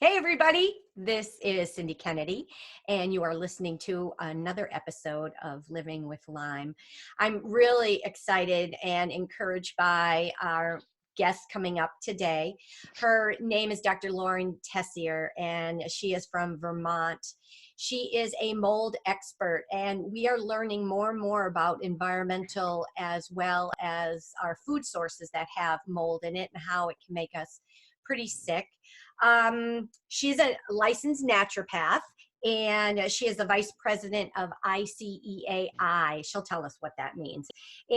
Hey, everybody. This is Cindy Kennedy, and you are listening to another episode of Living with Lyme. I'm really excited and encouraged by our guest coming up today. Her name is Dr. Lauren Tessier, and she is from Vermont. She is a mold expert, and we are learning more and more about environmental as well as our food sources that have mold in it and how it can make us pretty sick. She's a licensed naturopath, and she is the vice president of ICEAI. She'll tell us what that means.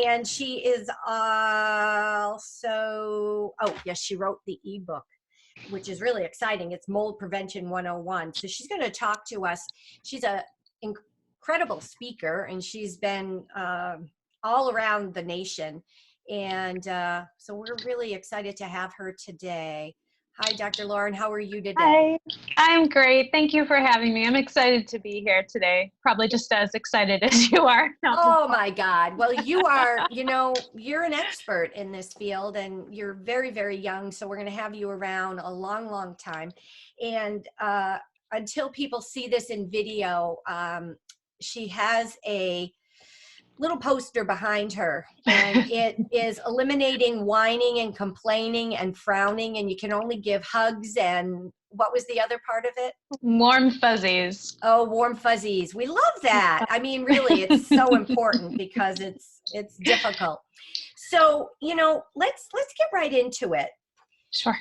And she is also, oh, yes, she wrote the ebook, which is really exciting. It's Mold Prevention 101. So she's going to talk to us. She's an incredible speaker, and she's been all around the nation. And so we're really excited to have her today. Hi, Dr. Lauren. How are you today? Hi, I'm great. Thank you for having me. I'm excited to be here today. Probably just as excited as you are. Oh my God. Well, you are, you're an expert in this field, and you're very, very young. So we're going to have you around a long, long time. And until people see this in video, she has a little poster behind her, and it is eliminating whining and complaining and frowning, and you can only give hugs. And what was the other part of it? Warm fuzzies. Oh, warm fuzzies. We love that. I mean, really, it's so important because it's difficult. So, let's get right into it. Sure.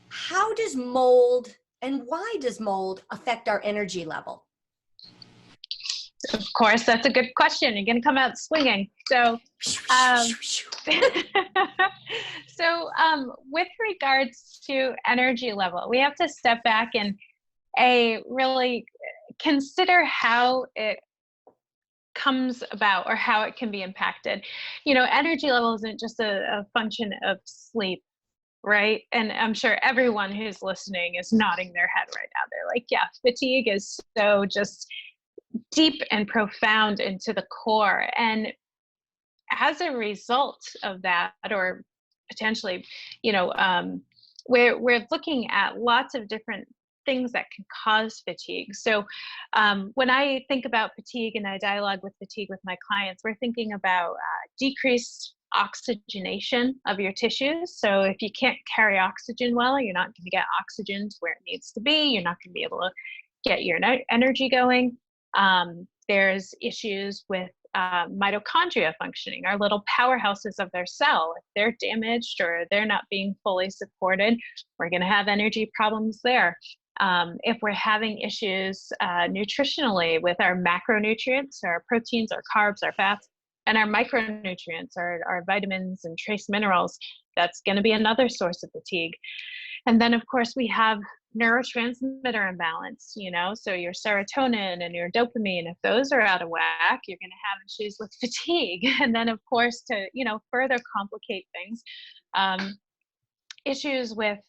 How does mold, and why does mold affect our energy level? Of course, that's a good question. You're going to come out swinging. So, with regards to energy level, we have to step back and really consider how it comes about or how it can be impacted. Energy level isn't just a function of sleep, right? And I'm sure everyone who's listening is nodding their head right now. They're like, yeah, fatigue is so just deep and profound into the core. And as a result of that, or potentially, we're looking at lots of different things that can cause fatigue. So when I think about fatigue and I dialogue with fatigue with my clients, we're thinking about decreased oxygenation of your tissues. So if you can't carry oxygen well, you're not going to get oxygen to where it needs to be. You're not going to be able to get your energy going. There's issues with mitochondria functioning, our little powerhouses of their cell. If they're damaged or they're not being fully supported, we're going to have energy problems there. If we're having issues nutritionally with our macronutrients, our proteins, our carbs, our fats, and our micronutrients, our vitamins and trace minerals, that's going to be another source of fatigue. And then, of course, we have neurotransmitter imbalance, so your serotonin and your dopamine, if those are out of whack, you're going to have issues with fatigue. And then, of course, to, further complicate things, issues with,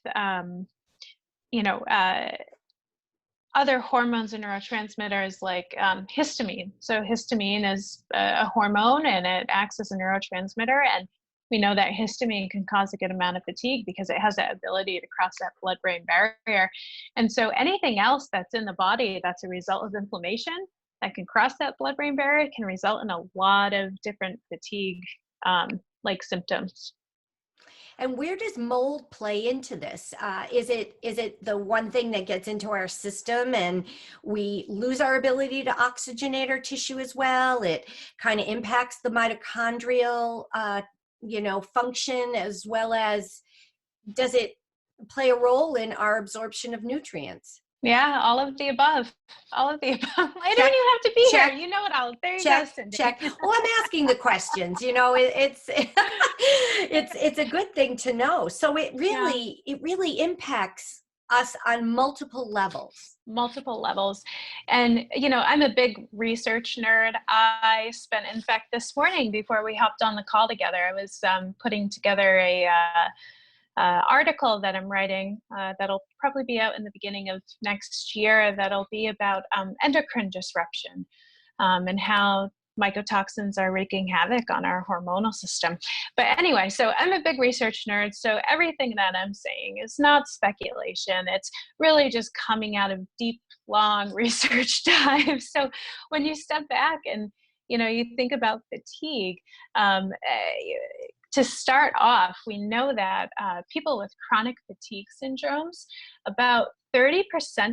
other hormones and neurotransmitters like histamine. So histamine is a hormone, and it acts as a neurotransmitter. And we know that histamine can cause a good amount of fatigue because it has that ability to cross that blood-brain barrier. And so anything else that's in the body that's a result of inflammation that can cross that blood-brain barrier can result in a lot of different fatigue like symptoms. And where does mold play into this? Is it the one thing that gets into our system and we lose our ability to oxygenate our tissue as well? It kind of impacts the mitochondrial function, as well as, does it play a role in our absorption of nutrients? Yeah, all of the above. All of the above. I don't even have to be here. You know it all. There you go, Cindy. Check. Well, I'm asking the questions. It's it's a good thing to know. So it really impacts us on multiple levels. Multiple levels. And, I'm a big research nerd. I spent, in fact, this morning before we hopped on the call together, I was putting together a article that I'm writing that'll probably be out in the beginning of next year, that'll be about endocrine disruption and how mycotoxins are wreaking havoc on our hormonal system. But anyway, so I'm a big research nerd. So everything that I'm saying is not speculation. It's really just coming out of deep, long research dives. So when you step back and you think about fatigue, to start off, we know that people with chronic fatigue syndromes, about 30%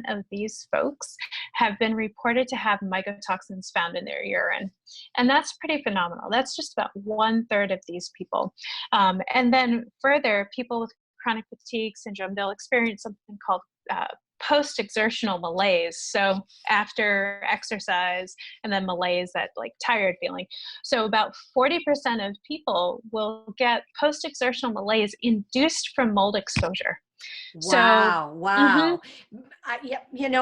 of these folks have been reported to have mycotoxins found in their urine. And that's pretty phenomenal. That's just about 1/3 of these people. And then further, people with chronic fatigue syndrome, they'll experience something called post-exertional malaise. So after exercise, and then malaise, that like tired feeling. So about 40% of people will get post-exertional malaise induced from mold exposure. So, Wow, wow.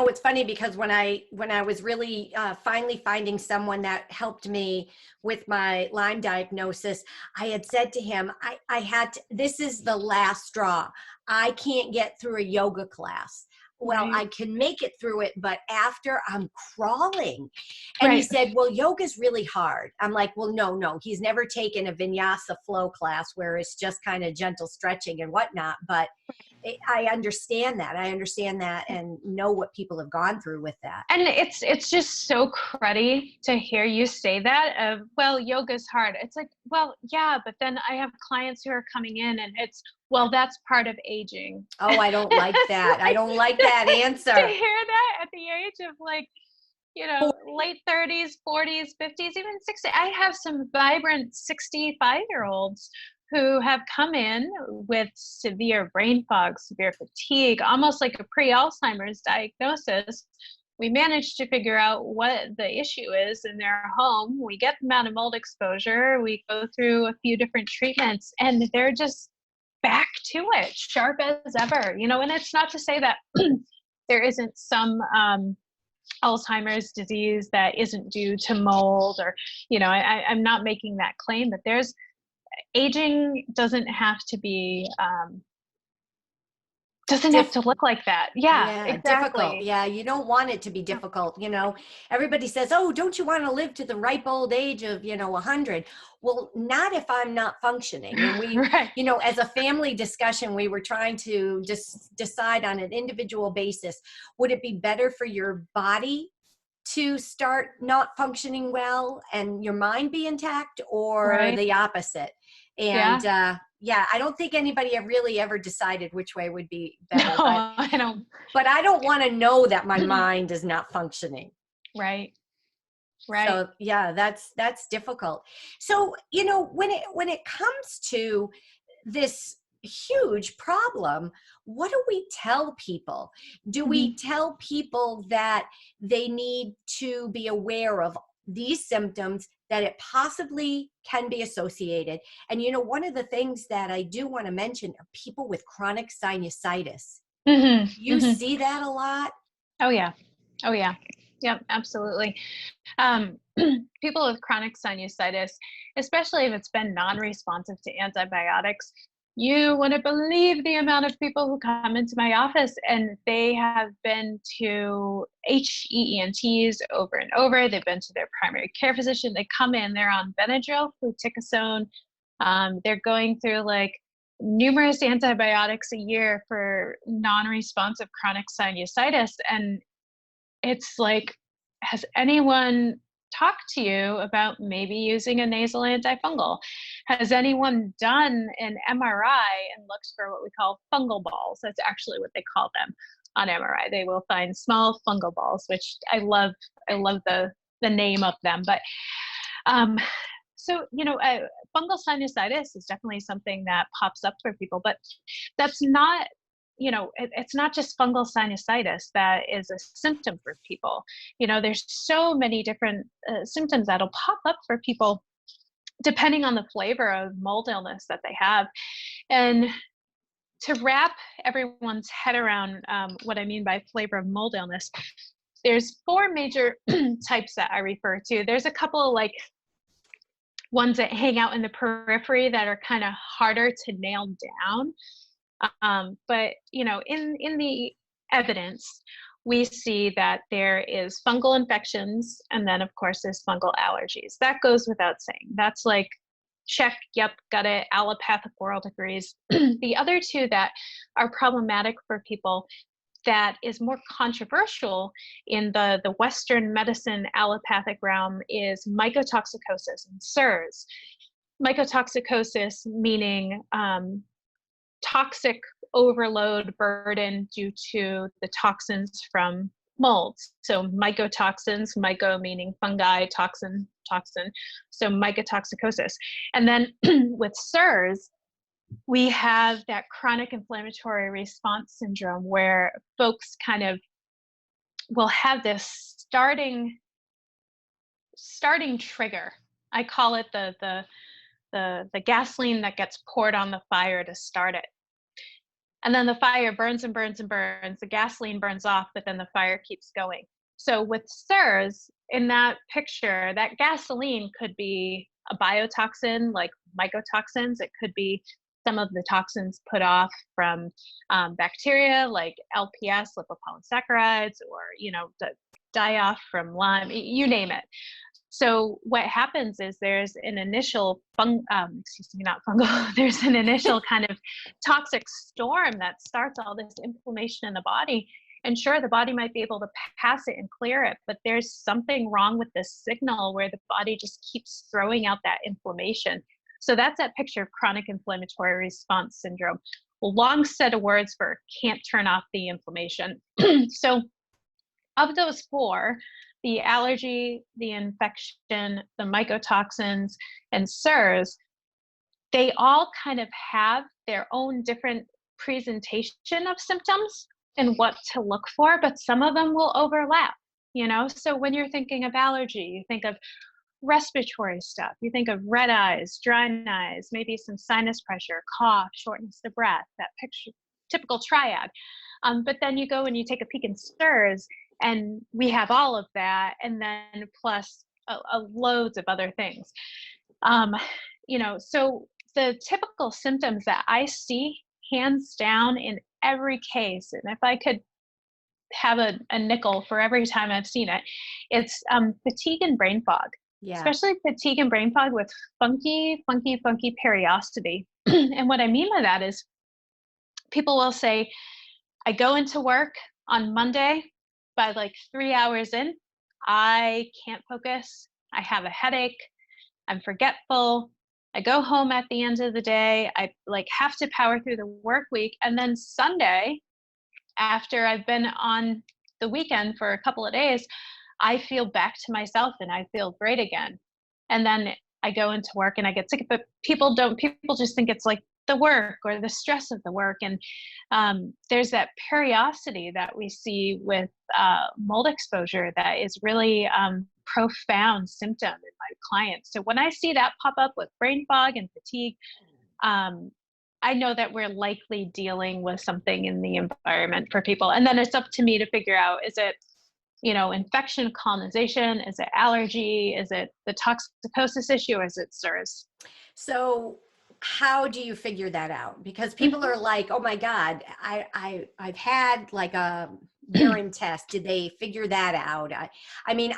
It's funny because when I was really finally finding someone that helped me with my Lyme diagnosis, I had said to him, I had to, this is the last straw. I can't get through a yoga class. Well, right, I can make it through it, but after I'm crawling. And he right, said, well, yoga's really hard. I'm like, well, no, he's never taken a vinyasa flow class where it's just kind of gentle stretching and whatnot. But I understand that. I understand that and know what people have gone through with that. and it's just so cruddy to hear you say that of, well, yoga's hard. It's like, well, yeah, but then I have clients who are coming in and it's, well, that's part of aging. Oh, I don't like that. I Like, don't like to, that to answer. hear that at the age of like, late 30s, 40s, 50s, even 60. I have some vibrant 65-year-olds who have come in with severe brain fog, severe fatigue, almost like a pre-Alzheimer's diagnosis. We managed to figure out what the issue is in their home. We get them out of mold exposure. We go through a few different treatments, and they're just back to it, sharp as ever. And it's not to say that there isn't some Alzheimer's disease that isn't due to mold, or I'm not making that claim, but there's aging doesn't have to be doesn't have to look like that. Yeah, Yeah, difficult. exactly. Yeah, you don't want it to be Yeah. difficult. Everybody says, "Oh, don't you want to live to the ripe old age of, 100?" Well, not if I'm not functioning. And Right, as a family discussion, we were trying to just decide on an individual basis, would it be better for your body to start not functioning well and your mind be intact, or right. the opposite? And Yeah. yeah, I don't think anybody have really ever decided which way would be No, better, but I don't. I don't want to know that my mind is not functioning. Right, right. So yeah, that's difficult. So, when it comes to this huge problem, what do we tell people? Do we Mhm. tell people that they need to be aware of these symptoms, that it possibly can be associated? And one of the things that I do want to mention are people with chronic sinusitis. Mhm. You Mhm. see that a lot? Oh yeah. Oh yeah. Yep, absolutely. Um, People with chronic sinusitis, especially if it's been non-responsive to antibiotics, you wouldn't believe the amount of people who come into my office and they have been to HEENTs over and over. They've been to their primary care physician. They come in, they're on Benadryl, fluticasone. They're going through like numerous antibiotics a year for non-responsive chronic sinusitis. And it's like, has anyone talked to you about maybe using a nasal antifungal? Has anyone done an MRI and looked for what we call fungal balls? That's actually what they call them on MRI. They will find small fungal balls, which I love. I love the name of them. But um, so fungal sinusitis is definitely something that pops up for people, but that's not it's not just fungal sinusitis that is a symptom for people. There's so many different symptoms that'll pop up for people depending on the flavor of mold illness that they have. And to wrap everyone's head around what I mean by flavor of mold illness, there's four major types that I refer to. There's a couple of like ones that hang out in the periphery that are kind of harder to nail down. But in the evidence, we see that there is fungal infections, and then of course there's fungal allergies. That goes without saying. That's like, check, yep, got it, allopathic world agrees. The other two that are problematic for people, that is more controversial in the Western medicine allopathic realm, is mycotoxicosis and SIRS. Mycotoxicosis meaning toxic overload burden due to the toxins from molds. So mycotoxins, myco meaning fungi, toxin, so mycotoxicosis. And then with SIRS, we have that chronic inflammatory response syndrome where folks kind of will have this starting trigger. I call it the gasoline that gets poured on the fire to start it. And then the fire burns and burns and burns. The gasoline burns off, but then the fire keeps going. So with SIRS, in that picture, that gasoline could be a biotoxin like mycotoxins. It could be some of the toxins put off from bacteria like LPS, lipopolysaccharides, or, the die-off from Lyme, you name it. So what happens is there's an initial there's an initial kind of toxic storm that starts all this inflammation in the body. And sure, the body might be able to pass it and clear it, but there's something wrong with this signal where the body just keeps throwing out that inflammation. So that's that picture of chronic inflammatory response syndrome. A long set of words for can't turn off the inflammation. So of those four, the allergy, the infection, the mycotoxins, and SIRS, they all kind of have their own different presentation of symptoms and what to look for, but some of them will overlap, So when you're thinking of allergy, you think of respiratory stuff, you think of red eyes, dry eyes, maybe some sinus pressure, cough, shortness of breath, that picture, typical triad. But then you go and you take a peek in SIRS, and we have all of that, and then plus loads of other things. So the typical symptoms that I see, hands down, in every case, and if I could have a nickel for every time I've seen it, it's fatigue and brain fog. Yeah. Especially fatigue and brain fog with funky periodicity. And what I mean by that is people will say, I go into work on Monday, by like 3 hours in, I can't focus. I have a headache. I'm forgetful. I go home at the end of the day. I have to power through the work week. And then Sunday, after I've been on the weekend for a couple of days, I feel back to myself and I feel great again. And then I go into work and I get sick, but people just think it's like the work or the stress of the work. And there's that periodicity that we see with mold exposure that is really profound symptom in my clients. So when I see that pop up with brain fog and fatigue, I know that we're likely dealing with something in the environment for people. And then it's up to me to figure out, is it infection, colonization? Is it allergy? Is it the toxicosis issue? Or is it SIRS? So how do you figure that out? Because people are like, oh my God, I've had like a urine test. Did they figure that out? I mean,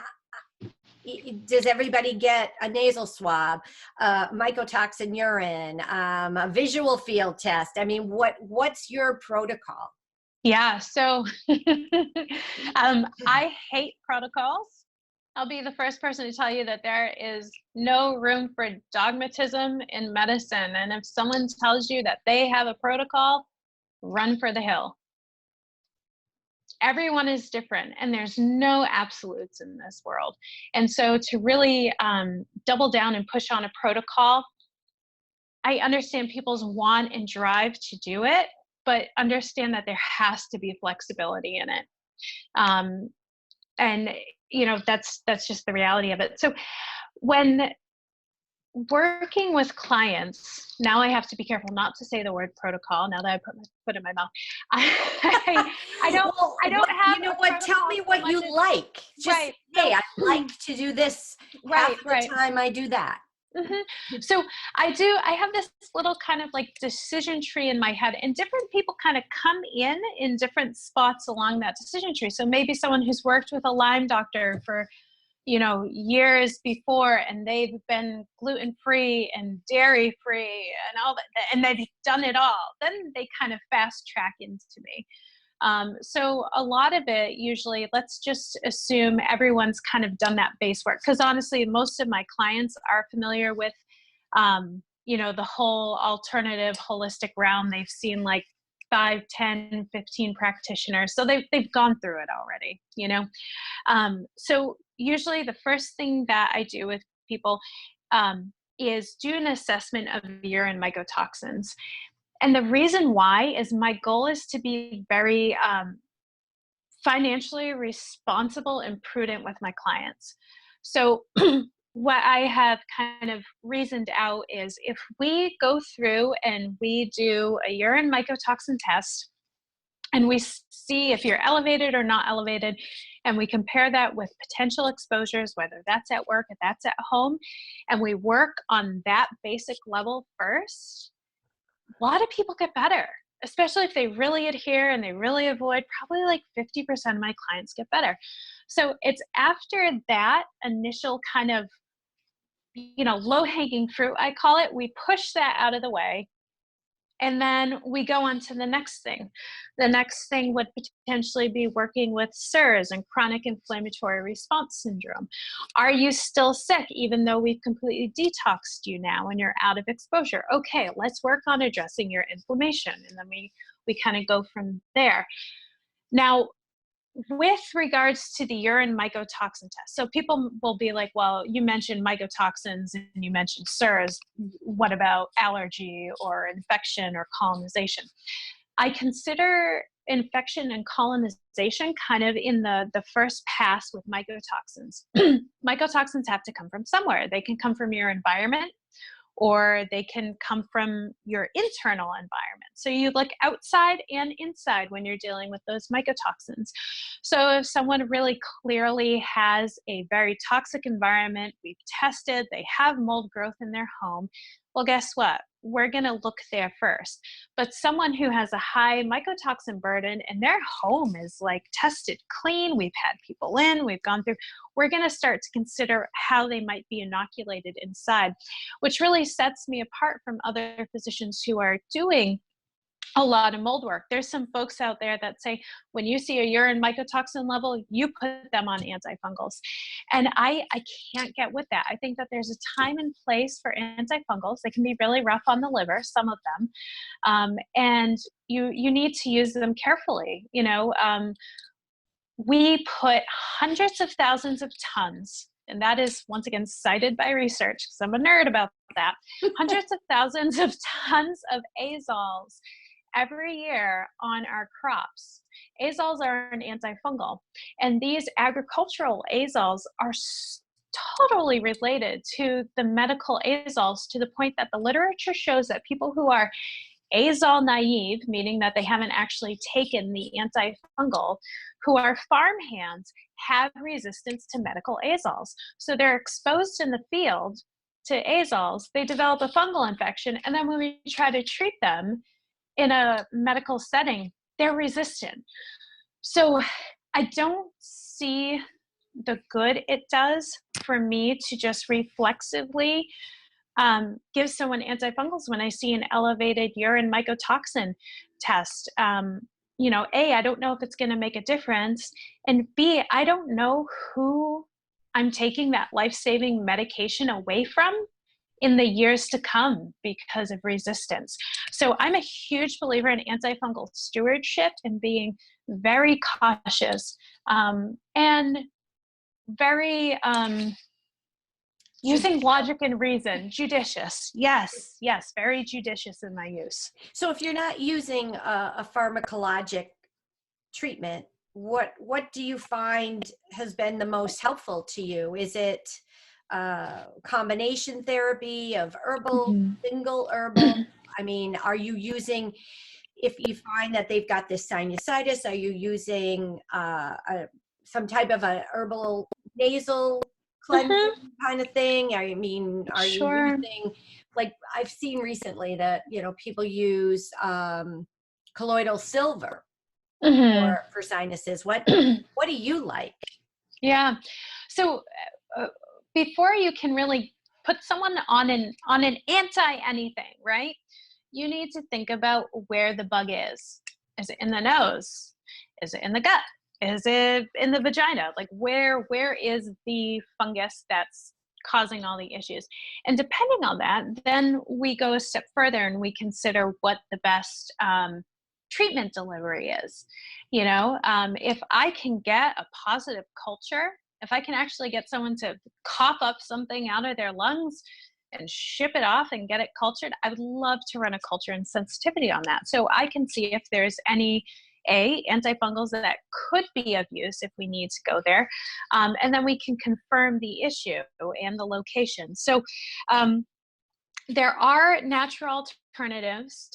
does everybody get a nasal swab, mycotoxin urine, a visual field test? I mean, what's your protocol? Yeah, so I hate protocols. I'll be the first person to tell you that there is no room for dogmatism in medicine. And if someone tells you that they have a protocol, run for the hill. Everyone is different, and there's no absolutes in this world. And so to really double down and push on a protocol, I understand people's want and drive to do it, but understand that there has to be flexibility in it. And that's just the reality of it. So when working with clients, now I have to be careful not to say the word protocol. Now that I put my foot in my mouth, I don't have. You know what? Tell me what you like. Just right. hey, I like to do this. Right. Half the time I do that. So I have this little kind of like decision tree in my head, and different people kind of come in different spots along that decision tree. So maybe someone who's worked with a Lyme doctor for, years before, and they've been gluten-free and dairy-free and all that, and they've done it all, then they kind of fast track into me. So a lot of it, usually, let's just assume everyone's kind of done that base work. Because honestly, most of my clients are familiar with, the whole alternative holistic realm. They've seen like 5, 10, 15 practitioners. So they've gone through it already. So usually the first thing that I do with people is do an assessment of urine mycotoxins. And the reason why is my goal is to be very financially responsible and prudent with my clients. So what I have kind of reasoned out is if we go through and we do a urine mycotoxin test, and we see if you're elevated or not elevated, and we compare that with potential exposures, whether that's at work or that's at home, and we work on that basic level first, a lot of people get better, especially if they really adhere and they really avoid. Probably like 50% of my clients get better. So it's after that initial kind of, low hanging fruit, I call it, we push that out of the way. And then we go on to the next thing. The next thing would potentially be working with SIRS and chronic inflammatory response syndrome. Are you still sick even though we've completely detoxed you now and you're out of exposure? Okay, let's work on addressing your inflammation. And then we kind of go from there. Now, with regards to the urine mycotoxin test, so people will be like, well, you mentioned mycotoxins and you mentioned SIRS. What about allergy or infection or colonization? I consider infection and colonization kind of in the first pass with mycotoxins. Mycotoxins have to come from somewhere. They can come from your environment, or they can come from your internal environment. So you look outside and inside when you're dealing with those mycotoxins. So if someone really clearly has a very toxic environment, we've tested, they have mold growth in their home, well, guess what? We're going to look there first. But someone who has a high mycotoxin burden and their home is like tested clean, we've had people in, we've gone through, we're going to start to consider how they might be inoculated inside, which really sets me apart from other physicians who are doing a lot of mold work. There's some folks out there that say, when you see a urine mycotoxin level, you put them on antifungals. And I can't get with that. I think that there's a time and place for antifungals. They can be really rough on the liver, some of them. And you need to use them carefully. We put hundreds of thousands of tons, and that is once again cited by research because I'm a nerd about that, hundreds of thousands of tons of azoles every year on our crops. Azoles are an antifungal, and these agricultural azoles are totally related to the medical azoles, to the point that the literature shows that people who are azole naive, meaning that they haven't actually taken the antifungal, who are farmhands, have resistance to medical azoles. So they're exposed in the field to azoles, they develop a fungal infection, and then when we try to treat them in a medical setting, they're resistant. So I don't see the good it does for me to just reflexively give someone antifungals when I see an elevated urine mycotoxin test. A, I don't know if it's going to make a difference. And B, I don't know who I'm taking that life-saving medication away from in the years to come because of resistance. So I'm a huge believer in antifungal stewardship and being very cautious and very using logic and reason, judicious. Yes, very judicious in my use. So if you're not using a pharmacologic treatment, what do you find has been the most helpful to you? Is it combination therapy of herbal, single herbal? I mean, are you using, if you find that they've got this sinusitis, are you using some type of a herbal nasal Mhm. cleansing kind of thing? I mean, are you Sure. using, like I've seen recently that, people use colloidal silver Mhm. for sinuses. What do you like? Yeah. So uh, before you can really put someone on an anti anything, right? You need to think about where the bug is. Is it in the nose? Is it in the gut? Is it in the vagina? Like where is the fungus that's causing all the issues? And depending on that, then we go a step further and we consider what the best treatment delivery is. If I can get a positive culture, if I can actually get someone to cough up something out of their lungs and ship it off and get it cultured, I would love to run a culture and sensitivity on that. So I can see if there's any antifungals that could be of use if we need to go there. And then we can confirm the issue and the location. So um, there are natural alternatives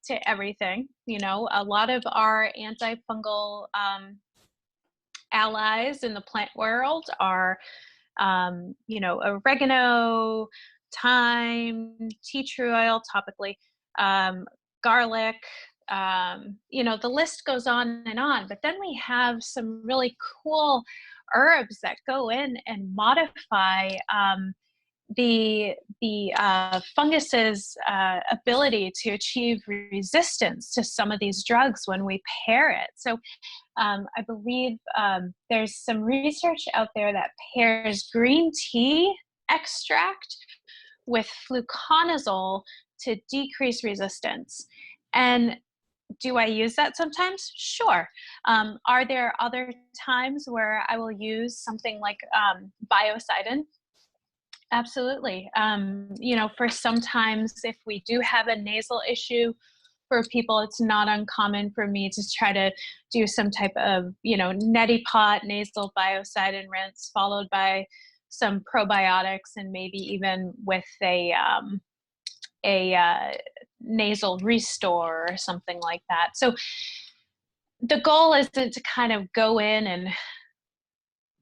to everything. A lot of our antifungal allies in the plant world are, oregano, thyme, tea tree oil topically, um, garlic. The list goes on and on. But then we have some really cool herbs that go in and modify the fungus's ability to achieve resistance to some of these drugs when we pair it. So I believe there's some research out there that pairs green tea extract with fluconazole to decrease resistance. And do I use that sometimes? Sure. Are there other times where I will use something like biocidin? Absolutely. For sometimes if we do have a nasal issue, for people, it's not uncommon for me to try to do some type of, neti pot nasal biocidin rinse, followed by some probiotics, and maybe even with a nasal restore or something like that. So the goal isn't to kind of go in and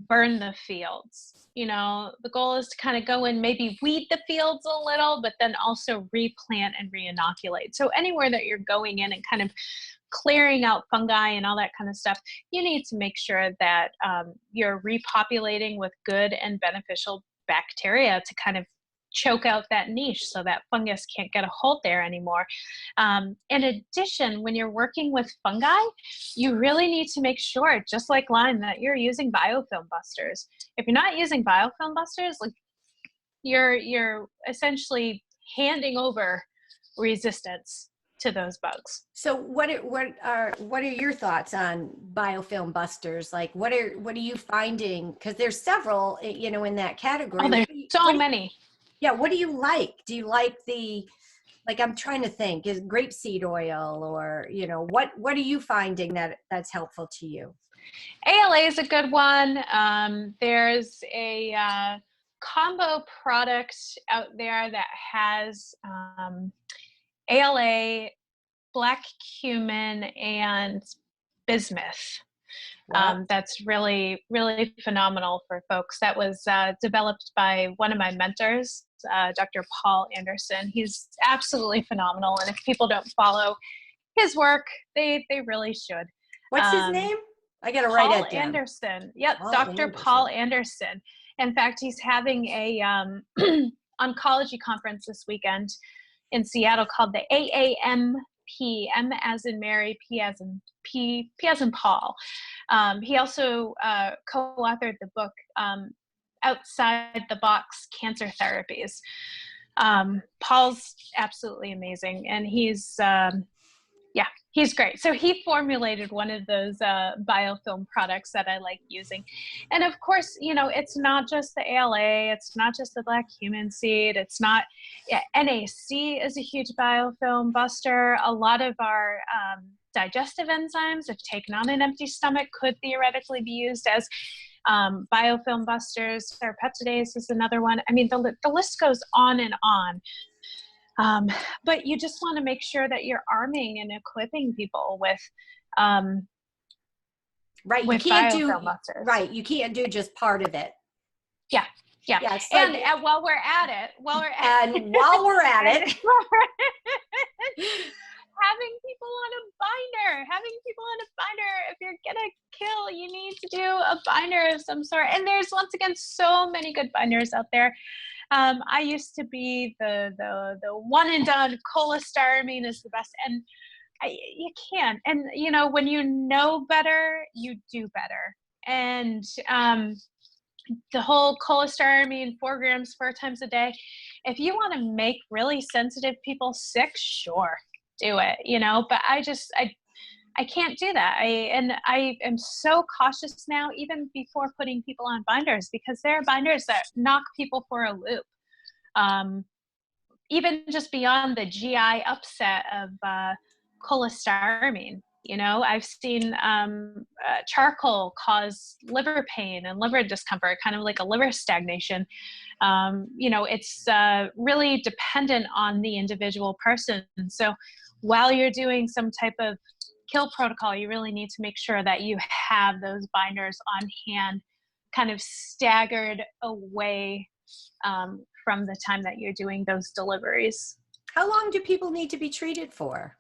burn the fields. The goal is to kind of go in, maybe weed the fields a little, but then also replant and reinoculate. So anywhere that you're going in and kind of clearing out fungi and all that kind of stuff, you need to make sure that you're repopulating with good and beneficial bacteria to kind of choke out that niche so that fungus can't get a hold there anymore. In addition, when you're working with fungi, you really need to make sure, just like Lyme, that you're using biofilm busters. If you're not using biofilm busters, like you're essentially handing over resistance to those bugs. So what are your thoughts on biofilm busters? Like what are you finding? Because there's several, in that category. Oh, there's so many. Yeah, what do you like? Do you like like I'm trying to think, is grapeseed oil, or what are you finding that's helpful to you? ALA is a good one. There's a combo product out there that has ALA, black cumin, and bismuth. Wow. That's really, really phenomenal for folks. That was developed by one of my mentors, Dr. Paul Anderson. He's absolutely phenomenal. And if people don't follow his work, they really should. What's his Um, name? I got to write Paul that down. Anderson. Yep, Paul Dr. Paul Anderson. Anderson. In fact, he's having a oncology conference this weekend in Seattle called the AAMP, M as in Mary, P as in Paul. He also co-authored the book Outside the Box Cancer Therapies. Paul's absolutely amazing, and he's great. So he formulated one of those biofilm products that I like using. And of course, it's not just the ALA, it's not just the black cumin seed, it's not, NAC is a huge biofilm buster. A lot of our digestive enzymes, if taken on an empty stomach, could theoretically be used as biofilm busters. Serpeptidase is another one. I mean, the list goes on and on. But you just want to make sure that you're arming and equipping people with Right. biofilm busters. Right. You can't do just part of it. Yeah. Yeah. Yeah, it's like, And while we're at it, and while we're at it, having people on a binder, if you're gonna kill, you need to do a binder of some sort. And there's, once again, so many good binders out there. I used to be the one and done. Cholestyramine is the best, and you can't. And when you know better, you do better. And the whole cholestyramine, 4 grams 4 times a day. If you want to make really sensitive people sick, sure, do it. But I can't do that. I am so cautious now, even before putting people on binders, because there are binders that knock people for a loop. Even just beyond the GI upset of cholestyramine. I've seen charcoal cause liver pain and liver discomfort, kind of like a liver stagnation. It's really dependent on the individual person. So while you're doing some type of kill protocol, you really need to make sure that you have those binders on hand, kind of staggered away from the time that you're doing those deliveries. how long do people need to be treated for?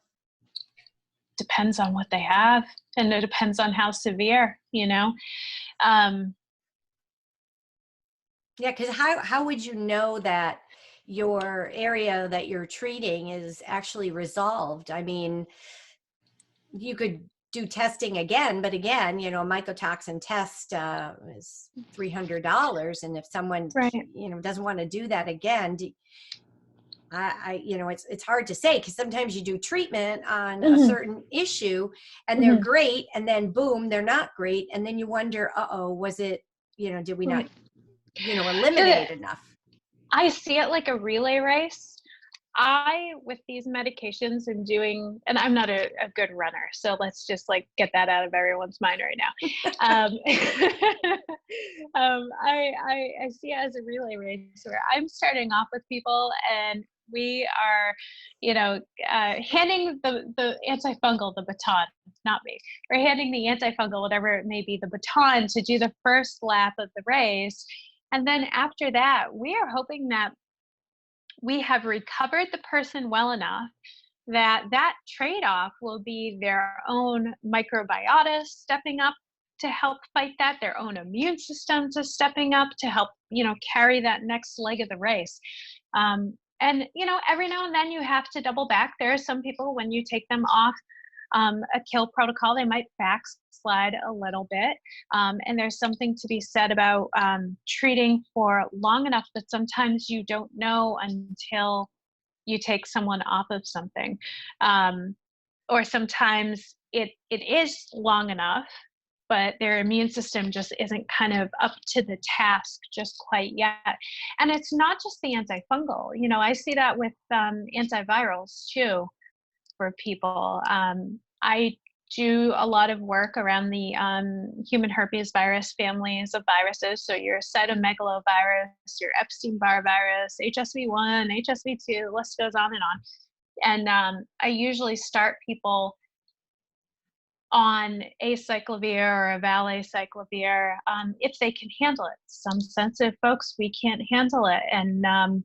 Depends on what they have, and it depends on how severe. Um, Yeah, because how would you know that your area that you're treating is actually resolved? I mean, you could do testing again, but again, a mycotoxin test is $300, and if someone right. doesn't want to do that again, it's hard to say, because sometimes you do treatment on a Mm-hmm. certain issue and they're Mm-hmm. great, and then boom, they're not great, and then you wonder, was it, did we not Right. eliminate enough? I see it like a relay race. With these medications, and I'm not a good runner, so let's just get that out of everyone's mind right now. I see it as a relay race where I'm starting off with people, and we are, handing the antifungal the baton, not me. We're handing the antifungal, whatever it may be, the baton to do the first lap of the race. And then after that, we are hoping that we have recovered the person well enough that trade-off will be their own microbiota stepping up to help fight that, their own immune system to stepping up to help, carry that next leg of the race. And every now and then you have to double back. There are some people, when you take them off a kill protocol, they might backslide a little bit. And there's something to be said about treating for long enough that sometimes you don't know until you take someone off of something. Or sometimes it is long enough, but their immune system just isn't kind of up to the task just quite yet. And it's not just the antifungal. I see that with antivirals too for people. I do a lot of work around the human herpes virus families of viruses. So your cytomegalovirus, your Epstein-Barr virus, HSV1, HSV2, list goes on and on. And I usually start people on acyclovir or a valacyclovir if they can handle it. Some sensitive folks, we can't handle it. And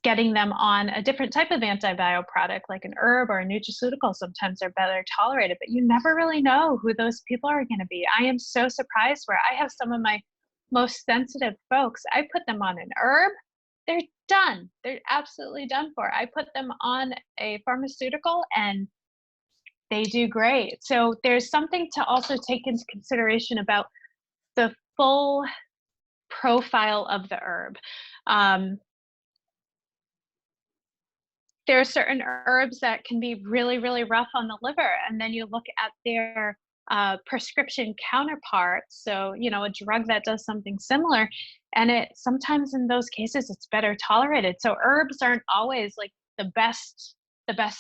getting them on a different type of antibiotic product, like an herb or a nutraceutical, sometimes are better tolerated, but you never really know who those people are going to be. I am so surprised where I have some of my most sensitive folks, I put them on an herb, they're done. They're absolutely done for. I put them on a pharmaceutical and they do great. So there's something to also take into consideration about the full profile of the herb. There are certain herbs that can be really, really rough on the liver. And then you look at their prescription counterparts. So, a drug that does something similar. And sometimes in those cases, it's better tolerated. So herbs aren't always like the best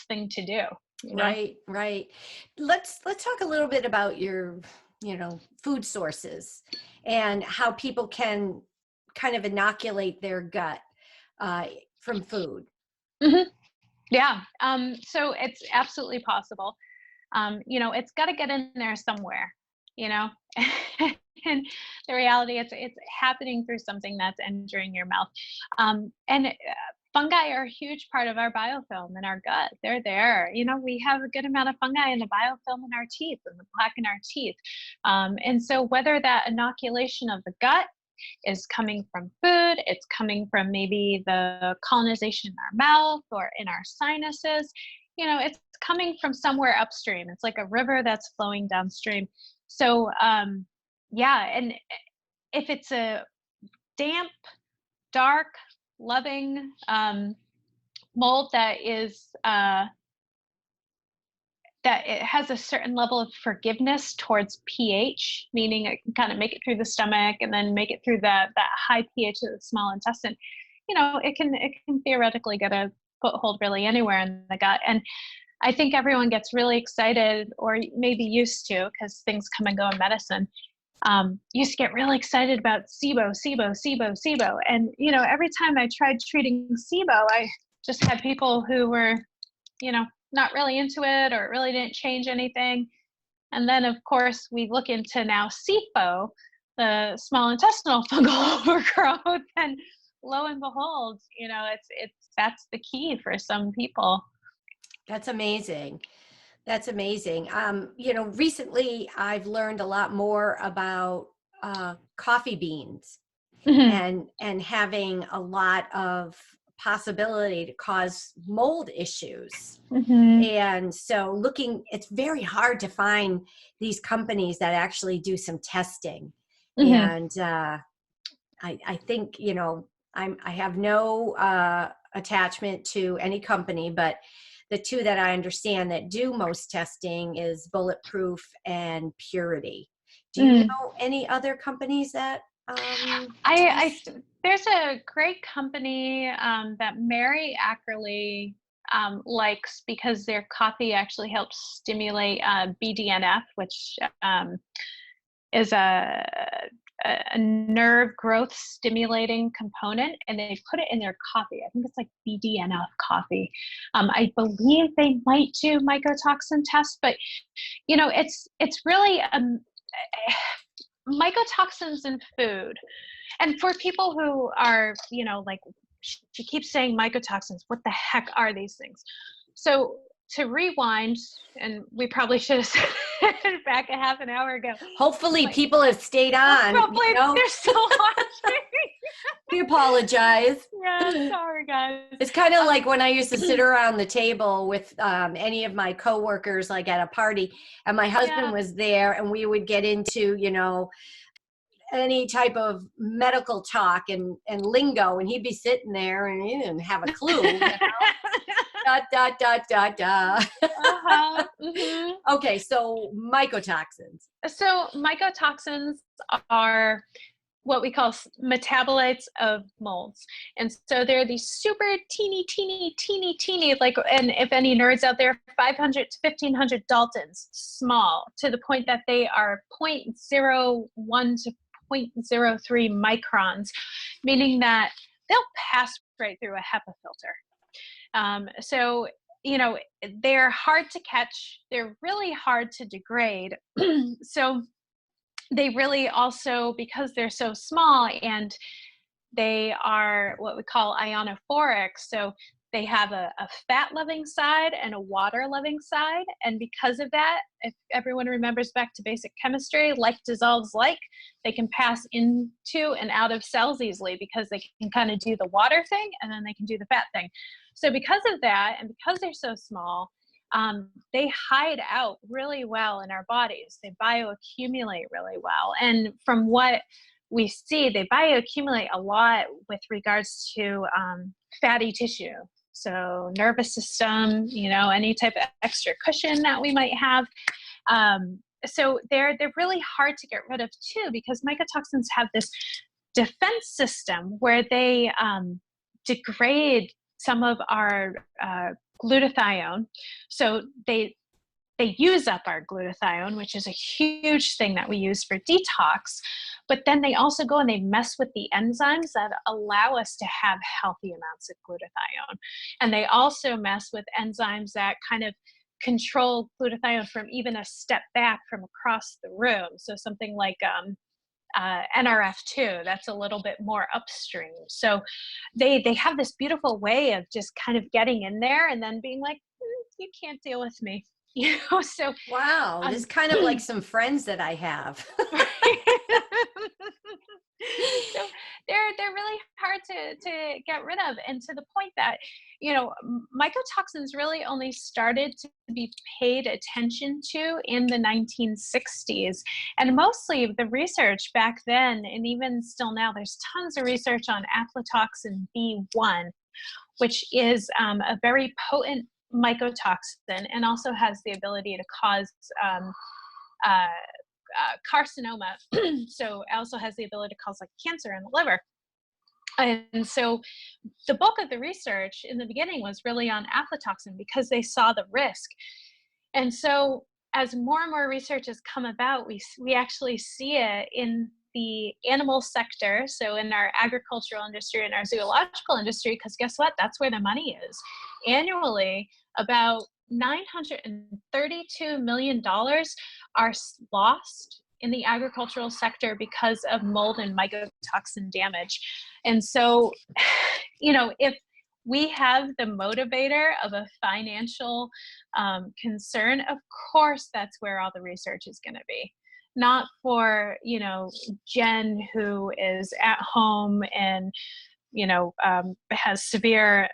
thing to do. Right, right. Let's talk a little bit about your, food sources and how people can kind of inoculate their gut from food. Mm-hmm. Yeah. So it's absolutely possible. It's got to get in there somewhere, you know? in the reality, it's happening through something that's entering your mouth. And fungi are a huge part of our biofilm in our gut. They're there. You know, we have a good amount of fungi in the biofilm in our teeth and the plaque in our teeth. And so whether that inoculation of the gut is coming from food, it's coming from maybe the colonization in our mouth or in our sinuses, you know, it's coming from somewhere upstream. It's like a river that's flowing downstream. So, yeah, and if it's a damp, dark, loving mold that is that it has a certain level of forgiveness towards pH, meaning it can kind of make it through the stomach and then make it through that high pH of the small intestine. You know, it can theoretically get a foothold really anywhere in the gut. And I think everyone gets really excited, or maybe used to, because things come and go in medicine. Used to get really excited about SIBO, SIBO, SIBO, SIBO. And, you know, every time I tried treating SIBO, I just had people who were, you know, not really into it, or it really didn't change anything. And then, of course, we look into now SIFO, the small intestinal fungal overgrowth, and lo and behold, you know, it's that's the key for some people. That's amazing. That's amazing. You know, recently I've learned a lot more about coffee beans Hmm. and having a lot of possibility to cause mold issues. Hmm. And so it's very hard to find these companies that actually do some testing. Hmm. And I think, you know, I have no attachment to any company, but the two that I understand that do most testing is Bulletproof and Purity. Do you Mm. know any other companies that I test? there's a great company that Mary Ackerley likes, because their coffee actually helps stimulate BDNF, which is a nerve growth stimulating component, and they put it in their coffee. I think it's like BDNF coffee. I believe they might do mycotoxin tests, but you know, it's really mycotoxins in food. And for people who are, you know, like, she keeps saying mycotoxins, what the heck are these things? So to rewind, and we probably should have said it back a half an hour ago. Hopefully Like, people have stayed on, you hopefully know. they're still watching. We apologize. Yeah, sorry guys. It's kind of like Um, when I used to sit around the table with any of my coworkers, like at a party, and my husband yeah. was there, and we would get into, you know, any type of medical talk and lingo, and he'd be sitting there and he didn't have a clue, you know. Dot dot dot dot dot. Uh-huh. Hmm. Okay, so mycotoxins. So mycotoxins are what we call metabolites of molds. And so they're these super teeny, teeny, teeny, teeny, like, and if any nerds out there, 500 to 1500 Daltons, small, to the point that they are 0.01 to 0.03 microns, meaning that they'll pass right through a HEPA filter. So, you know, they're hard to catch. They're really hard to degrade. So they really also, because they're so small and they are what we call ionophoric, so they have a fat loving side and a water loving side. And because of that, if everyone remembers back to basic chemistry, like dissolves like, they can pass into and out of cells easily, because they can kind of do the water thing and then they can do the fat thing. So because of that, and because they're so small, they hide out really well in our bodies. They bioaccumulate really well. And from what we see, they bioaccumulate a lot with regards to fatty tissue. So nervous system, you know, any type of extra cushion that we might have. So they're really hard to get rid of too, because mycotoxins have this defense system where they degrade some of our glutathione. So they use up our glutathione, which is a huge thing that we use for detox. But then they also go and they mess with the enzymes that allow us to have healthy amounts of glutathione. And they also mess with enzymes that kind of control glutathione from even a step back from across the room. So something like NRF2. That's a little bit more upstream. So they have this beautiful way of just kind of getting in there and then being like, you can't deal with me. So Wow, this is um, kind of like some friends that I have. so they're really hard to get rid of, and to the point that mycotoxins really only started to be paid attention to in the 1960s, and mostly the research back then, and even still now, there's tons of research on aflatoxin B1, which is a very potent mycotoxin and also has the ability to cause uh, carcinoma. So it also has the ability to cause like cancer in the liver. And so the bulk of the research in the beginning was really on aflatoxin because they saw the risk. And so as more and more research has come about, we actually see it in the animal sector, so in our agricultural industry and our zoological industry, because guess what? That's where the money is. Annually, about $932 million are lost in the agricultural sector because of mold and mycotoxin damage. And so, if we have the motivator of a financial concern, of course, that's where all the research is going to be. Not for, Jen, who is at home and, has severe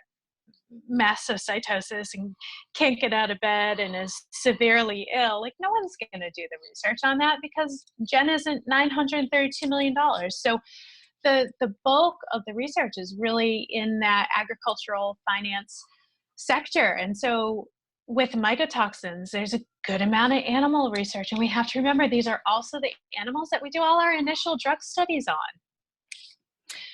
mastocytosis and can't get out of bed and is severely ill. Like, no one's going to do the research on that because Jen isn't $932 million. So the bulk of the research is really in that agricultural finance sector. And so with mycotoxins, there's a good amount of animal research. And we have to remember, these are also the animals that we do all our initial drug studies on.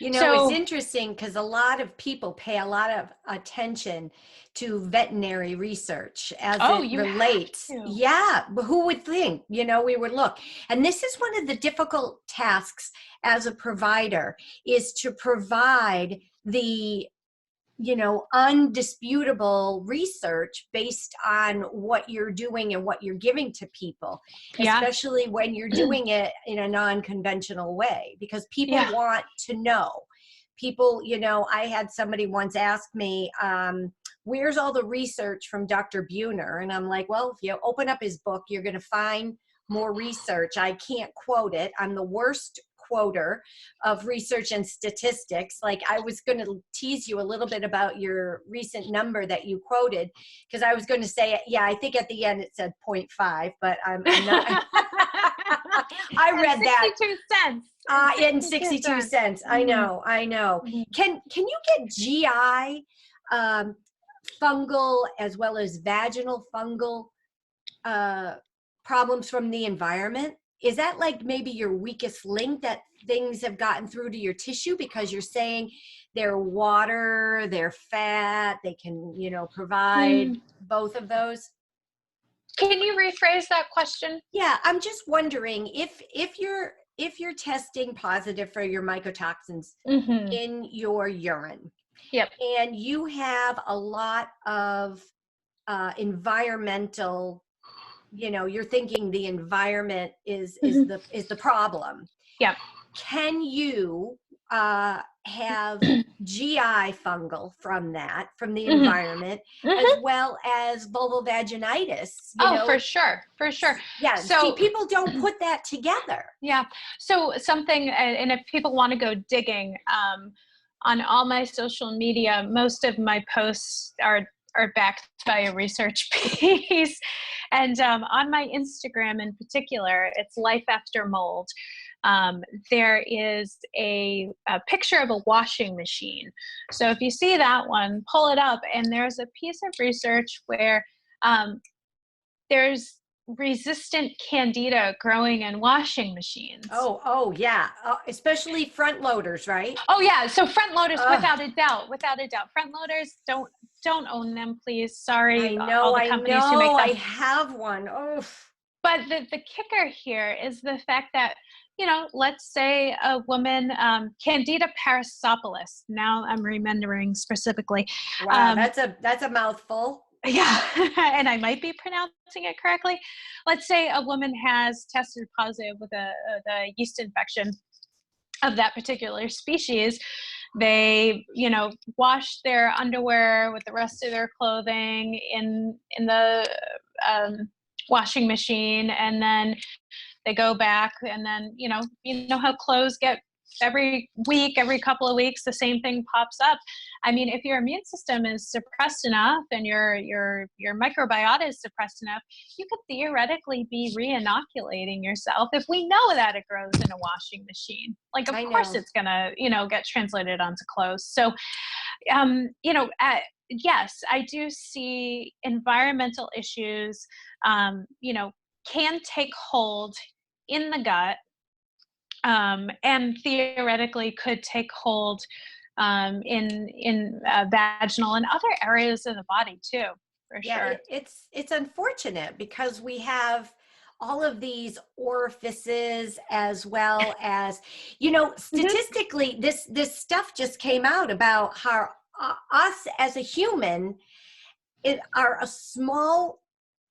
It's interesting because a lot of people pay a lot of attention to veterinary research as it relates. Yeah, but who would think, we would look. And this is one of the difficult tasks as a provider, is to provide the undisputable research based on what you're doing and what you're giving to people, especially when you're doing it in a non-conventional way, because people want to know. People, I had somebody once ask me, where's all the research from Dr. Buhner? And I'm like, well, if you open up his book, you're going to find more research. I can't quote it. I'm the worst quoter of research and statistics. Like, I was going to tease you a little bit about your recent number that you quoted, because I was going to say, I think at the end it said 0.5, but I'm not. I read 62 that. 62 cents. In 62 cents. I know. Mm-hmm. Can you get GI fungal as well as vaginal fungal problems from the environment? Is that like maybe your weakest link, that things have gotten through to your tissue because you're saying they're water, they're fat, they can, provide both of those? Can you rephrase that question? Yeah, I'm just wondering if you're testing positive for your mycotoxins in your urine. Yep. And you have a lot of environmental, you're thinking the environment is the problem. Yeah. Can you have GI fungal from the environment, as well as vulvovaginitis? For sure. Yeah. So see, people don't put that together. Yeah. So something, and if people want to go digging, on all my social media, most of my posts are backed by a research piece. And on my Instagram in particular, it's Life After Mold. There is a picture of a washing machine. So if you see that one, pull it up, and there's a piece of research where there's resistant candida growing in washing machines. Oh yeah. Especially front loaders, right? Oh yeah. So front loaders, without a doubt. Front loaders, don't own them, please. Sorry. I know. All the companies who make them. I have one. Oh. But the kicker here is the fact that, let's say a woman, Candida parasipolis. Now I'm remembering specifically. Wow, that's a mouthful. Yeah, and I might be pronouncing it correctly. Let's say a woman has tested positive with the yeast infection of that particular species. They, wash their underwear with the rest of their clothing in the washing machine, and then they go back, and then how clothes get every week, every couple of weeks, the same thing pops up. I mean, if your immune system is suppressed enough and your microbiota is suppressed enough, you could theoretically be re-inoculating yourself if we know that it grows in a washing machine. Like, of I course know. it's gonna get translated onto clothes. So yes, I do see environmental issues, can take hold in the gut, and theoretically could take hold in vaginal and other areas of the body too, for Yeah, sure. it's unfortunate because we have all of these orifices, as well as, Hmm. statistically, this stuff just came out about how us as a human are a small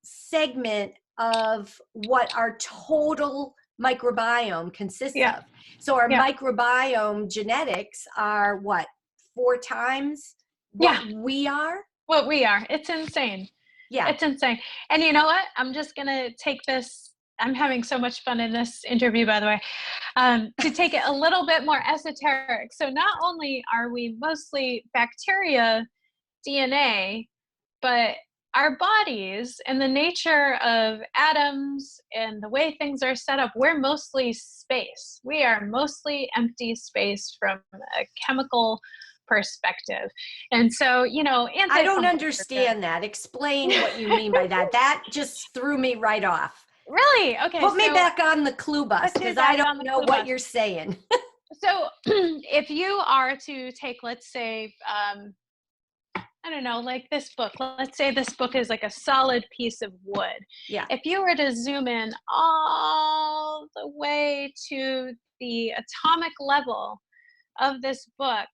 segment of what our total microbiome consists Yeah, of. So our yeah, microbiome genetics are what, 4 times yeah. what we are? What we are. It's insane. Yeah. It's insane. And you know what? I'm just gonna take this. I'm having so much fun in this interview, by the way, to take it a little bit more esoteric. So not only are we mostly bacteria DNA, but our bodies and the nature of atoms and the way things are set up, we're mostly space. We are mostly empty space from a chemical perspective. And so, I don't antifungal are good. understand that. Explain what you mean by that. That just threw me right off. Really? Okay, Put me so back on the clue bus put you because I back don't on the know clue what bus. you're saying. So if you are to take, let's say, I don't know, like this book. Let's say this book is like a solid piece of wood. Yeah. If you were to zoom in all the way to the atomic level of this book,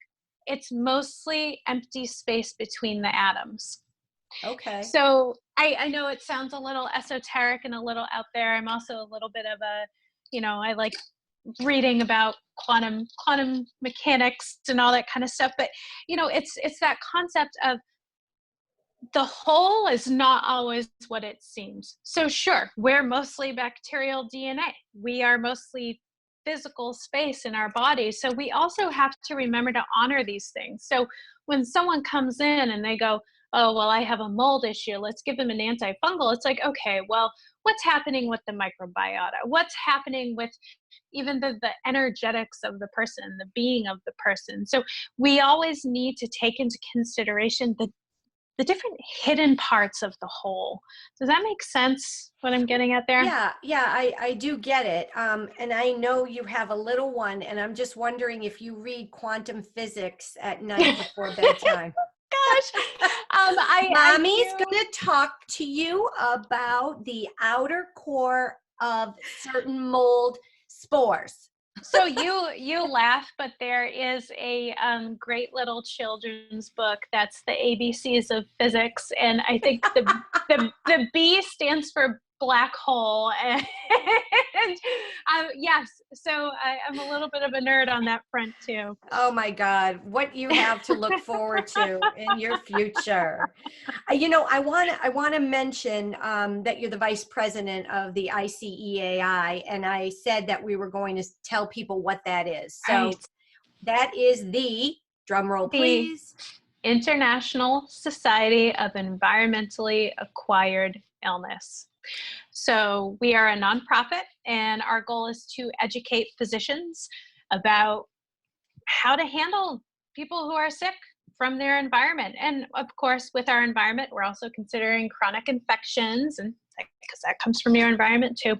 it's mostly empty space between the atoms. Okay. So I know it sounds a little esoteric and a little out there. I'm also a little bit of a, I like reading about quantum mechanics and all that kind of stuff. But it's that concept of the whole is not always what it seems. So sure, we're mostly bacterial DNA. We are mostly physical space in our bodies. So we also have to remember to honor these things. So when someone comes in and they go, oh, well, I have a mold issue, let's give them an antifungal. It's like, okay, well, what's happening with the microbiota? What's happening with even the energetics of the person, the being of the person? So we always need to take into consideration the different hidden parts of the whole. Does that make sense, what I'm getting at there? Yeah, yeah, I do get it. And I know you have a little one, and I'm just wondering if you read quantum physics at night before bedtime. Gosh, I Mommy's do. going to talk to you about the outer core of certain mold spores. So you laugh, but there is a great little children's book that's the ABCs of physics, and I think the B stands for black hole, and yes, so I'm a little bit of a nerd on that front too. Oh my God, what you have to look forward to in your future. I want to mention that you're the vice president of the ICEAI, and I said that we were going to tell people what that is. Right. So that is the, drum roll The please. International Society of Environmentally Acquired Illness. So we are a nonprofit, and our goal is to educate physicians about how to handle people who are sick from their environment. And of course, with our environment, we're also considering chronic infections, and because that comes from your environment too.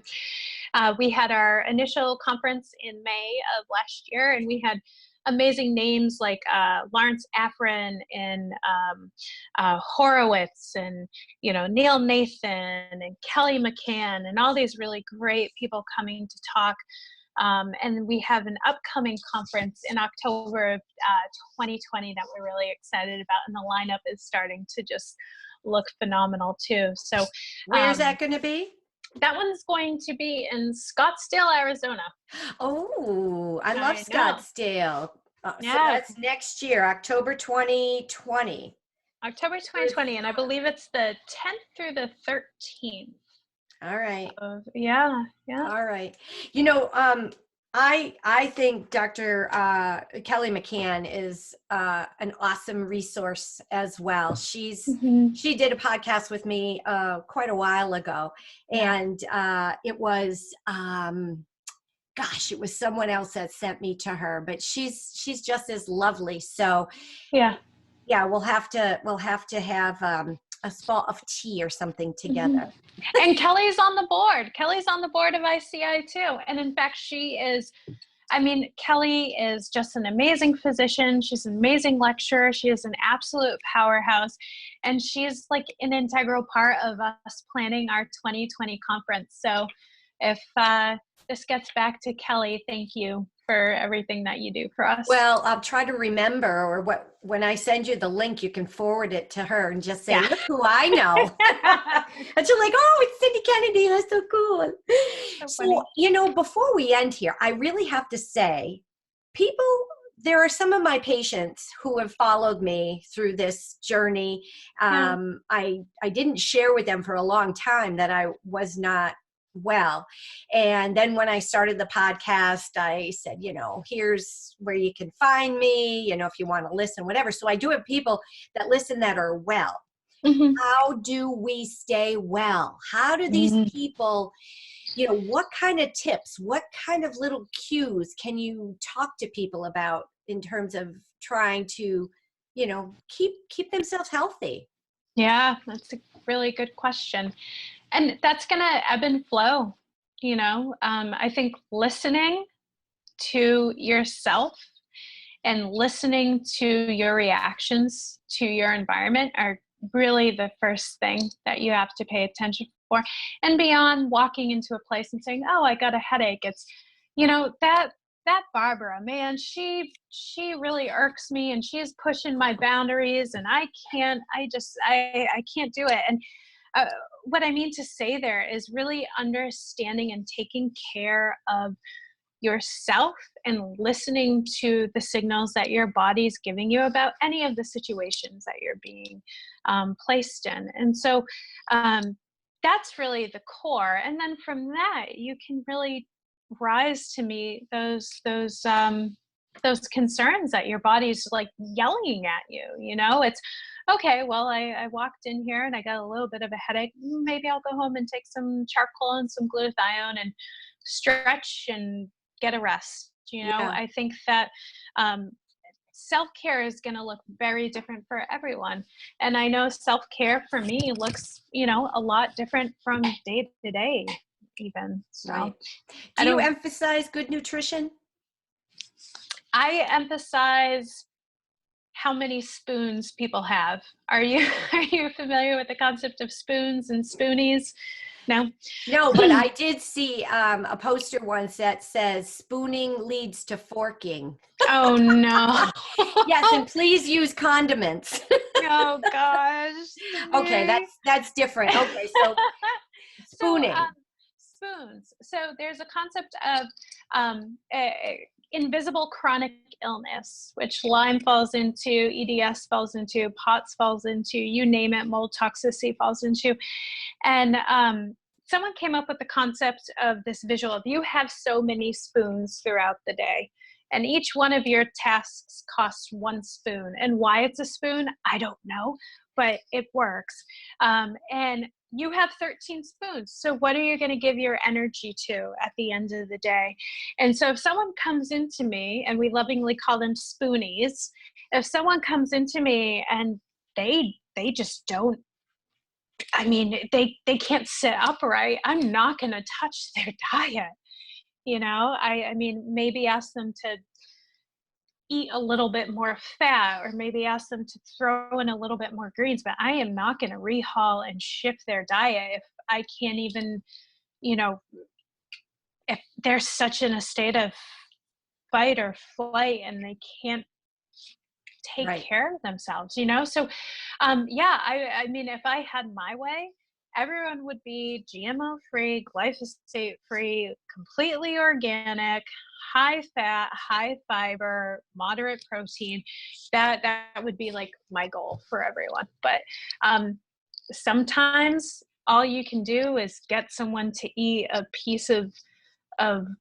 We had our initial conference in May of last year, and we had amazing names like Lawrence Afrin and Horowitz, and Neil Nathan and Kelly McCann, and all these really great people coming to talk. And we have an upcoming conference in October of 2020 that we're really excited about, and the lineup is starting to just look phenomenal too. So Where's that going to be? that one's going to be in Scottsdale, Arizona. Oh, I love I know. Scottsdale. So Yeah, that's next year, October 2020. October 2020, and I believe it's the 10th through the 13th. All right. Yeah, yeah. All right. You know, I think Dr. Kelly McCann is an awesome resource as well. Mhm. She did a podcast with me quite a while ago, Yeah. and it was gosh, it was someone else that sent me to her, but she's just as lovely. So Yeah. yeah, we'll have to have a spot of tea or something Mhm. together. And Kelly's on the board. Kelly's on the board of ICI too. And in fact, Kelly is just an amazing physician. She's an amazing lecturer. She is an absolute powerhouse. And she's like an integral part of us planning our 2020 conference. So if this gets back to Kelly, thank you for everything that you do for us. Well, I'll try to remember, or when I send you the link, you can forward it to her and just say, Yeah. look who I know. And she's like, oh, it's Cindy Kennedy. That's so cool. So So, funny. before we end here, I really have to say, there are some of my patients who have followed me through this journey. Yeah. I didn't share with them for a long time that I was not well. And then when I started the podcast, I said, here's where you can find me, if you want to listen, whatever. So I do have people that listen that are well. Mhm. How do we stay well? How do these Mhm. people, what kind of tips, what kind of little cues can you talk to people about in terms of trying to, keep themselves healthy? Yeah, that's a really good question. And that's going to ebb and flow. I think listening to yourself and listening to your reactions to your environment are really the first thing that you have to pay attention for. And beyond walking into a place and saying, oh, I got a headache, it's that Barbara, man, she really irks me, and she's pushing my boundaries, and I can't do it. And uh, what I mean to say there is really understanding and taking care of yourself and listening to the signals that your body's giving you about any of the situations that you're being placed in. And so that's really the core. And then from that, you can really rise to meet those concerns that your body's like yelling at you. It's okay. Well, I walked in here and I got a little bit of a headache. Maybe I'll go home and take some charcoal and some glutathione and stretch and get a rest. Yeah. I think that self-care is going to look very different for everyone. And I know self-care for me looks, a lot different from day to day, even. So Right. Do you emphasize good nutrition? I emphasize how many spoons people have. Are you are you familiar with the concept of spoons and spoonies? No. No, but I did see a poster once that says spooning leads to forking. Oh no. Yes, and please use condiments. Oh gosh, Okay, Cindy. that's different. Okay, so So spooning. spoons. So there's a concept of invisible chronic illness, which Lyme falls into, EDS falls into, POTS falls into, you name it, mold toxicity falls into. And someone came up with the concept of this visual of you have so many spoons throughout the day. And each one of your tasks costs one spoon. And why it's a spoon, I don't know, but it works. And you have 13 spoons. So what are you going to give your energy to at the end of the day? And so if someone comes into me, and we lovingly call them Spoonies, if someone comes into me and they just don't, they can't sit upright, I'm not going to touch their diet. Maybe ask them to eat a little bit more fat, or maybe ask them to throw in a little bit more greens, but I am not going to rehaul and shift their diet if I can't even, you know, if they're such in a state of fight or flight and they can't take Right. care of themselves, So, yeah, I mean, if I had my way, everyone would be GMO free, glyphosate free, completely organic, high fat, high fiber, moderate protein. That would be like my goal for everyone. But sometimes all you can do is get someone to eat a piece of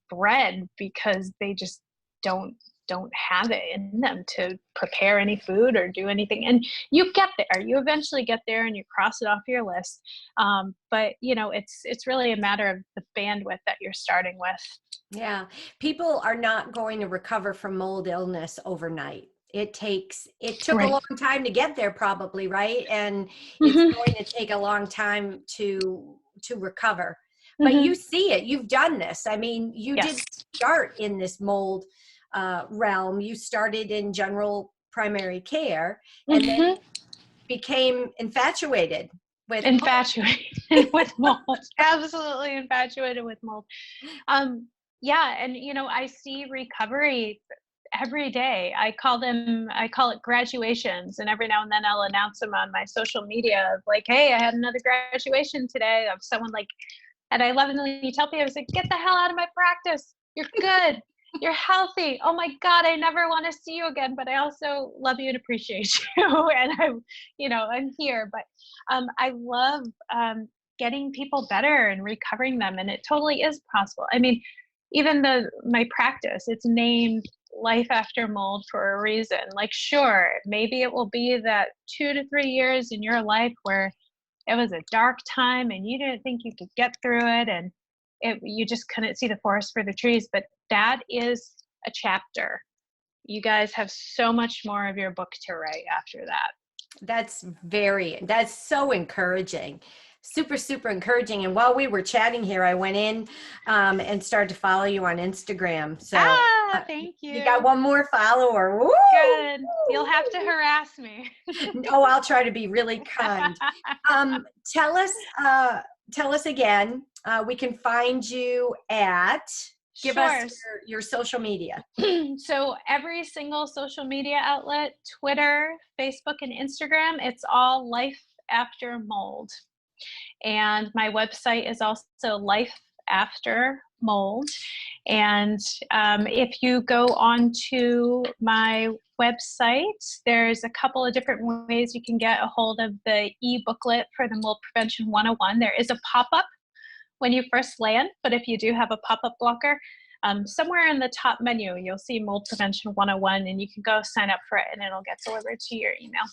bread because they just don't don't have it in them to prepare any food or do anything. And you eventually get there and you cross it off your list. But it's really a matter of the bandwidth that you're starting with. Yeah. People are not going to recover from mold illness overnight. It took a Right. long time to get there probably, right? And it's Hmm. going to take a long time to recover. But you Hmm. see it. You've done this. I mean, you did Yes. start in this mold realm. You started in general primary care and then Hmm. became infatuated with mold. Infatuated with mold. Absolutely infatuated with mold. Um, yeah, and I see recovery every day. I call it graduations, and every now and then I'll announce them on my social media of like, hey, I had another graduation today of someone like, and I love it when you tell people, I was like, get the hell out of my practice. You're good. You're healthy. Oh my God, I never want to see you again, but I also love you and appreciate you. And I'm here. But I love getting people better and recovering them. And it totally is possible. I mean, even my practice, it's named Life After Mold for a reason. Like, sure, maybe it will be that 2 to 3 years in your life where it was a dark time and you didn't think you could get through it, and you just couldn't see the forest for the trees, but that is a chapter. You guys have so much more of your book to write after that. That's so encouraging. Super, super encouraging. And while we were chatting here, I went in and started to follow you on Instagram. So Thank you got you. one more follower. Woo! Good. You'll have to harass me. Oh, I'll try to be really kind. Um, tell us, tell us again, we can find you at, give us Sure. your social media. So every single social media outlet, Twitter, Facebook, and Instagram, it's all Life After Mold. And my website is also Life After Mold. And if you go onto my website, there's a couple of different ways you can get a hold of the e-booklet for the Mold Prevention 101. There is a pop-up when you first land, but if you do have a pop-up blocker, somewhere in the top menu, you'll see Mold Prevention 101, and you can go sign up for it, and it'll get delivered to your email.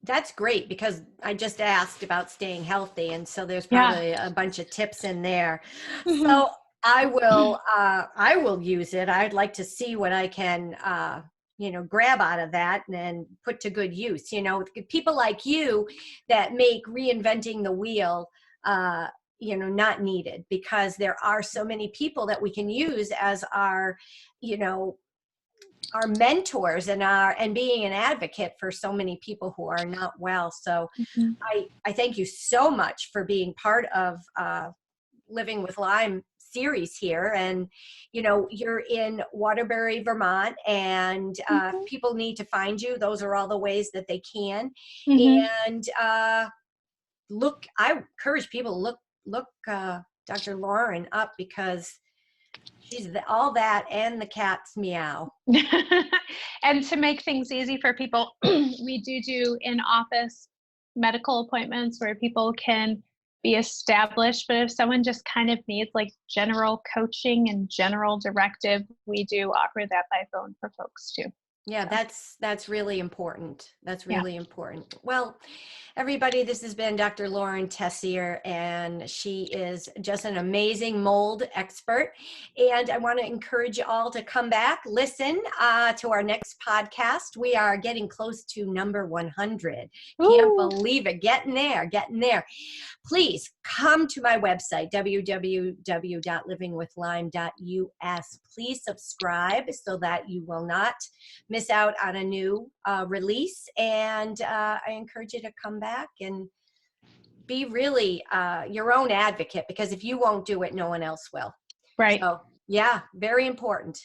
That's great because I just asked about staying healthy, and so there's Yeah. probably a bunch of tips in there. Mhm. So I will use it. I'd like to see what I can grab out of that and then put to good use. People like you that make reinventing the wheel not needed, because there are so many people that we can use as you know our mentors and being an advocate for so many people who are not well. So Mhm. I thank you so much for being part of Living with Lyme series here. And you're in Waterbury, Vermont, and Mhm. people need to find you. Those are all the ways that they can. Mhm. And I encourage people to look Dr. Lauren up, because she's all that and the cat's meow. And to make things easy for people, we do in-office medical appointments where people can be established. But if someone just kind of needs like general coaching and general directive, we do offer that by phone for folks too. Yeah, So, that's really important. That's yeah. really important. Well, everybody, this has been Dr. Lauren Tessier, and she is just an amazing mold expert. And I want to encourage you all to come back, listen to our next podcast. We are getting close to number 100. Can't Ooh. believe it. Getting there, getting there. Please come to my website, www.livingwithlyme.us. Please subscribe so that you will not miss out on a new release. And I encourage you to come back and be really your own advocate, because if you won't do it, no one else will. Right. So yeah, very important.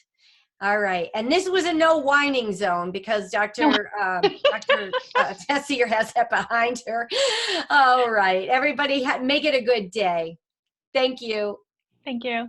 All right. And this was a no whining zone because Dr. Tessier has that behind her. All right. Everybody make it a good day. Thank you. Thank you.